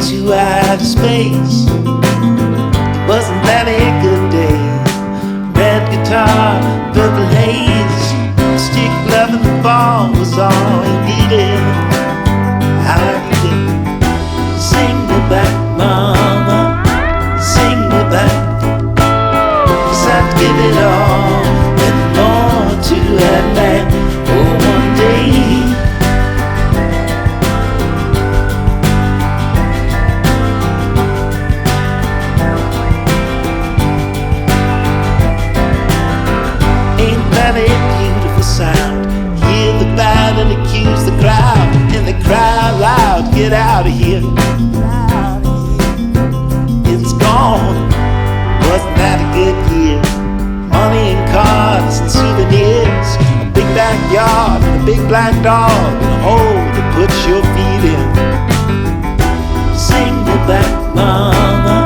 to outer space. Wasn't that a good day? Red guitar, purple haze, stick love in the ball was all you needed. I liked it. Sing me back, mama, sing me back. 'Cause I'd give it all and more to that man. Oh, one day. Ain't that a beautiful sound? Hear the band and accuse the crowd, and they cry loud, get out of here. It's gone. Wasn't that a good year? Money and cars and souvenirs, a big backyard and a big black dog, and a hole to put your feet in. Sing me back, mama,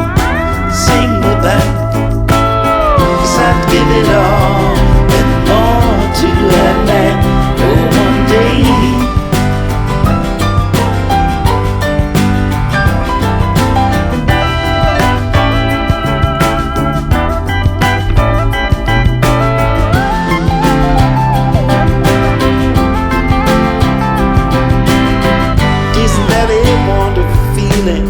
sing me back. 'Cause I'd give it all and more to that man. Oh, one day. Isn't that a wonderful feeling?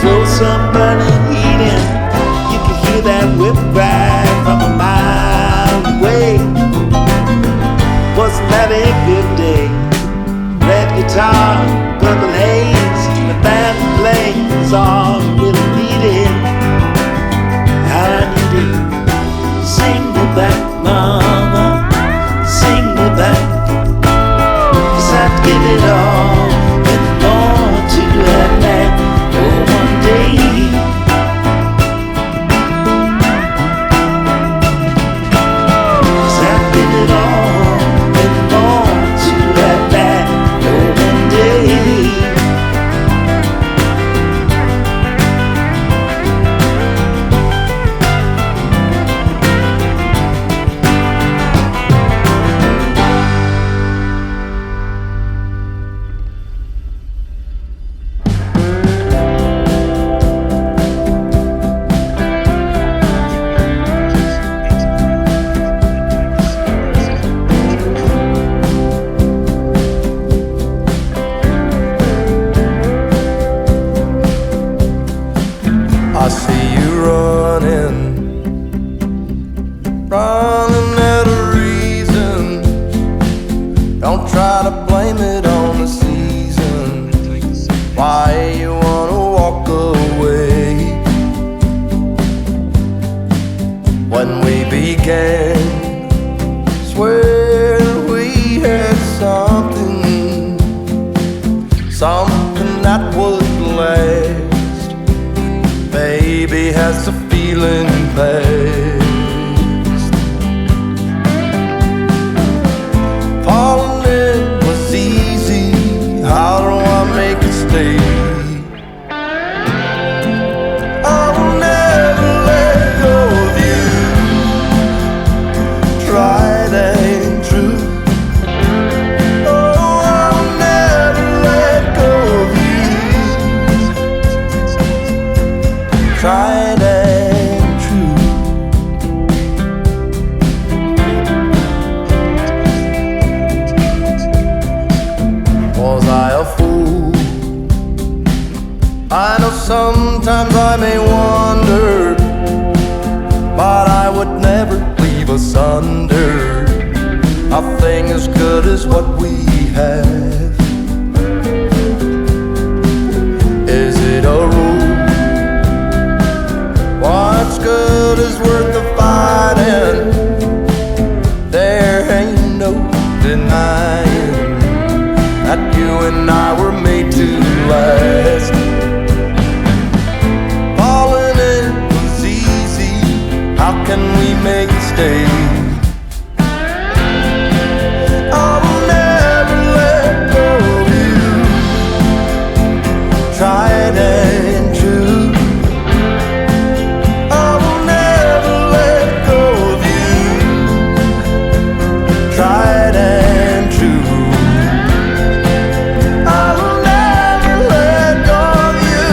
Throw some burning heat in. You can hear that whip ride from a mile away. Wasn't that a good day? Red guitar, purple haze, the band plays all you really needed. I needed. Sing me back, mama, sing me back. 'Cause I'd give it all and more to that man. Oh, one day. 'Cause I'd give it all and more to that man. Oh, one day. I see you running, running out of reason. Don't try to blame it on the season. Why you wanna walk away? When we began, swear we had something that would last. Baby, has the feeling passed? Falling in was easy. How do I make it stay? I'll never let go of you. Tried and true. Oh, I'll never let go of you. Tried and true. Was I a fool? I know sometimes I may wonder, but I would never leave asunder a thing as good as what we have. Is it a rule? What's good is worth the fighting. There ain't no denying that you and I were made to last. Falling in was easy. How can we make it stay? I'll never let go of you. Tried and true. I'll never let go of you. Tried and true. I'll never let go of you.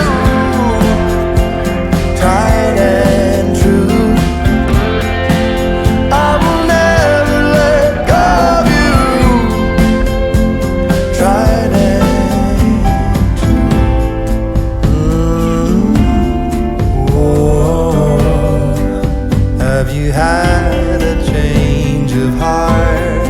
you had a change of heart.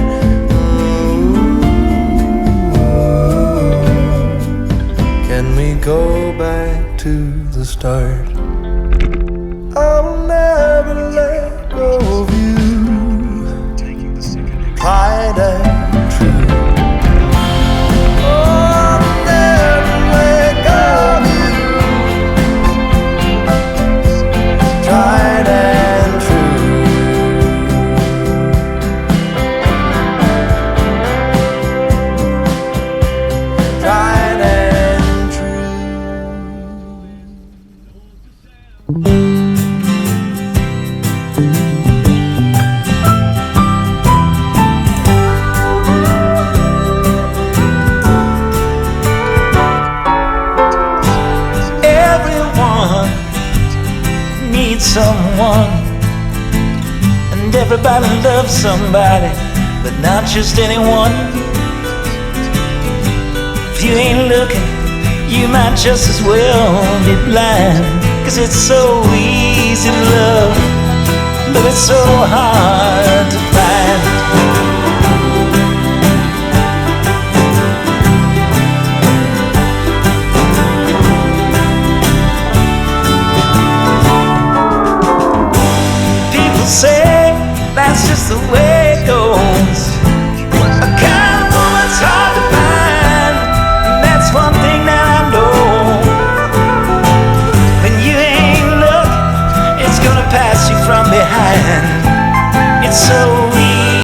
Can we go back to the start? I'll never let go of you, tried and true. I'll never let go of you, tried and true. Tried and true. Everyone needs someone, and everybody loves somebody, but not just anyone. If you ain't looking, you might just as well be blind, 'cause it's so easy to love, but it's so hard to find. People say that's just the way it goes,